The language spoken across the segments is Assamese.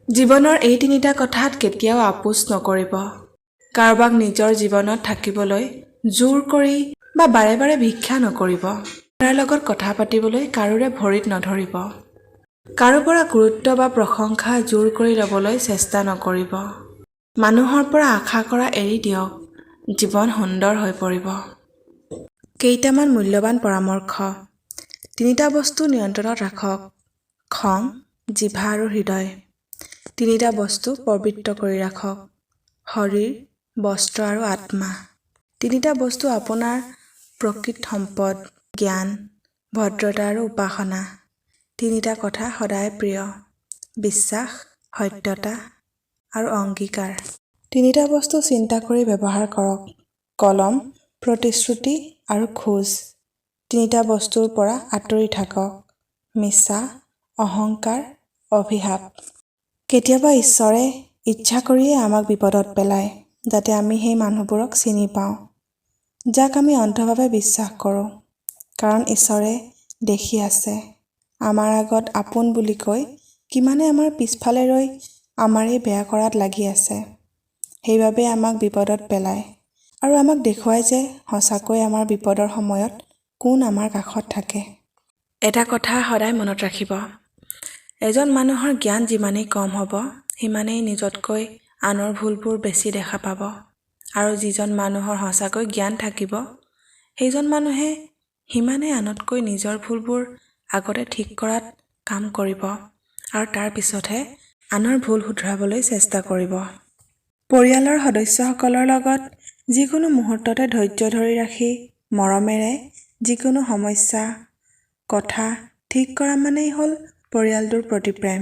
জীৱনৰ এই তিনিটা কথাত কেতিয়াও আপোচ নকৰিব। কাৰোবাক নিজৰ জীৱনত থাকিবলৈ জোৰ কৰি বা বাৰে বাৰে ভিক্ষা নকৰিব। তাৰ লগত কথা পাতিবলৈ কাৰোৰে ভৰিত নধৰিব। কাৰো পৰা গুৰুত্ব বা প্ৰশংসা জোৰ কৰি ল'বলৈ চেষ্টা নকৰিব। মানুহৰ পৰা আশা কৰা এৰি দিয়ক, জীৱন সুন্দৰ হৈ পৰিব। কেইটামান মূল্যৱান পৰামৰ্শ। তিনিটা বস্তু নিয়ন্ত্ৰণত ৰাখক: খং, জিভা আৰু হৃদয়। তিনিটা বস্তু পবিত্ৰ কৰি ৰাখক: শৰীৰ, বস্ত্ৰ আৰু আত্মা। তিনিটা বস্তু আপোনাৰ প্ৰকৃত সম্পদ: জ্ঞান, ভদ্ৰতা আৰু উপাসনা। তিনিটা কথা সদায় প্ৰিয়: বিশ্বাস, সত্যতা আৰু অংগীকাৰ। তিনিটা বস্তু চিন্তা কৰি ব্যৱহাৰ কৰক: কলম, প্ৰতিশ্ৰুতি আৰু খোজ। তিনিটা বস্তুৰ পৰা আঁতৰি থাকক: মিছা, অহংকাৰ, অভিশাপ। কেতিয়াবা ঈশ্বৰে ইচ্ছা কৰিয়ে আমাক বিপদত পেলায়, যাতে আমি সেই মানুহবোৰক চিনি পাওঁ, যাক আমি অন্ধভাৱে বিশ্বাস কৰোঁ। কাৰণ ঈশ্বৰে দেখি আছে, আমাৰ আগত আপোন বুলি কৈ কিমানে আমাৰ পিছফালে ৰৈ আমাৰেই বেয়া কৰাত লাগি আছে। সেইবাবে আমাক বিপদত পেলায় আৰু আমাক দেখুৱায় যে সঁচাকৈ আমাৰ বিপদৰ সময়ত কোন আমাৰ কাষত থাকে। এটা কথা সদায় মনত ৰাখিব: এজন মানুহৰ জ্ঞান যিমানেই কম হ'ব, সিমানেই নিজতকৈ আনৰ ভুলবোৰ বেছি দেখা পাব। আৰু যিজন মানুহৰ সঁচাকৈ জ্ঞান থাকিব, সেইজন মানুহে সিমানেই আনতকৈ নিজৰ ভুলবোৰ আগতে ঠিক কৰাত কাম কৰিব আৰু তাৰ পিছতহে আনৰ ভুল শুধৰাবলৈ চেষ্টা কৰিব। পৰিয়ালৰ সদস্যসকলৰ লগত যিকোনো মুহূৰ্ততে ধৈৰ্য ধৰি ৰাখি মৰমেৰে যিকোনো সমস্যা, কথা ঠিক কৰা মানেই হ'ল পৰিয়ালটোৰ প্ৰতি প্ৰেম।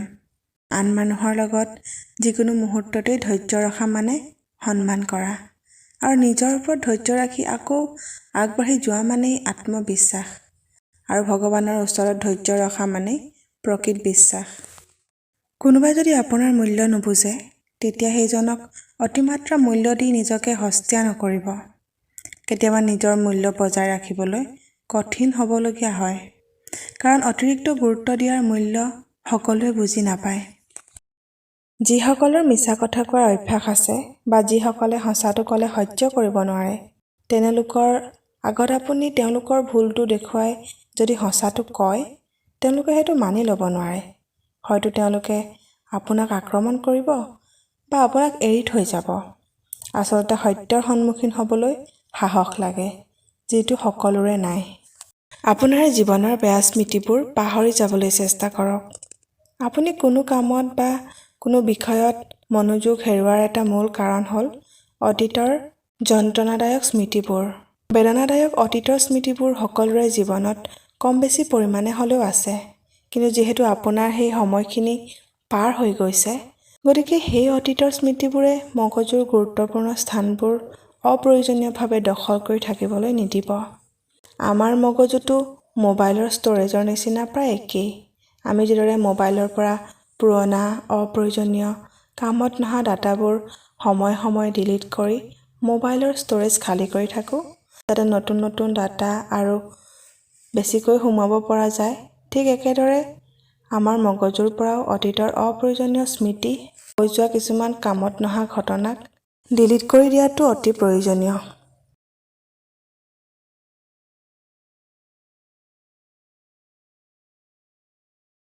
আন মানুহৰ লগত যিকোনো মুহূৰ্ততেই ধৈৰ্য ৰখা মানে সন্মান কৰা। আৰু নিজৰ ওপৰত ধৈৰ্য ৰাখি আকৌ আগবাঢ়ি যোৱা মানেই আত্মবিশ্বাস। আৰু ভগৱানৰ ওচৰত ধৈৰ্য ৰখা মানেই প্ৰকৃত বিশ্বাস। কোনোবাই যদি আপোনাৰ মূল্য নুবুজে, তেতিয়া সেইজনক অতিমাত্ৰা মূল্য দি নিজকে সস্তীয়া নকৰিব। কেতিয়াবা নিজৰ মূল্য বজাই ৰাখিবলৈ কঠিন হ'বলগীয়া হয়, কাৰণ অতিৰিক্ত গুৰুত্ব দিয়াৰ মূল্য সকলোৱে বুজি নাপায়। যিসকলৰ মিছা কথা কোৱাৰ অভ্যাস আছে বা যিসকলে সঁচাটো ক'লে সহ্য কৰিব নোৱাৰে, তেনেলোকৰ আগত আপুনি তেওঁলোকৰ ভুলটো দেখুৱাই যদি সঁচাটো কয়, তেওঁলোকে সেইটো মানি ল'ব নোৱাৰে। হয়তো তেওঁলোকে আপোনাক আক্ৰমণ কৰিব বা আপোনাক এৰি থৈ যাব। আচলতে সত্যৰ সন্মুখীন হ'বলৈ সাহস লাগে, যিটো সকলোৰে নাই। আপোনাৰ জীৱনৰ বেয়া স্মৃতিবোৰ পাহৰি যাবলৈ চেষ্টা কৰক। আপুনি কোনো কামত বা কোনো বিষয়ত মনোযোগ হেৰুওৱাৰ এটা মূল কাৰণ হ'ল অতীতৰ যন্ত্ৰণাদায়ক স্মৃতিবোৰ। বেদনাদায়ক অতীতৰ স্মৃতিবোৰ সকলোৰে জীৱনত কম বেছি পৰিমাণে হ'লেও আছে। কিন্তু যিহেতু আপোনাৰ সেই সময়খিনি পাৰ হৈ গৈছে, গতিকে সেই অতীতৰ স্মৃতিবোৰে মগজুৰ গুৰুত্বপূৰ্ণ স্থানবোৰ অপ্ৰয়োজনীয়ভাৱে দখল কৰি থাকিবলৈ নিদিব। আমাৰ মগজুটো মোবাইলৰ ষ্ট'ৰেজৰ নিচিনা প্ৰায় একেই। আমি যিদৰে মোবাইলৰ পৰা পুৰণা, অপ্ৰয়োজনীয়, কামত নহা ডাটাবোৰ সময়ে সময়ে ডিলিট কৰি মোবাইলৰ ষ্ট'ৰেজ খালী কৰি থাকোঁ, যাতে নতুন নতুন ডাটা আৰু বেছিকৈ সোমাব পৰা যায়, ঠিক একেদৰে আমাৰ মগজুৰ পৰাও অতীতৰ অপ্ৰয়োজনীয় স্মৃতি, হৈ যোৱা কিছুমান কামত নহা ঘটনাক ডিলিট কৰি দিয়াটো অতি প্ৰয়োজনীয়।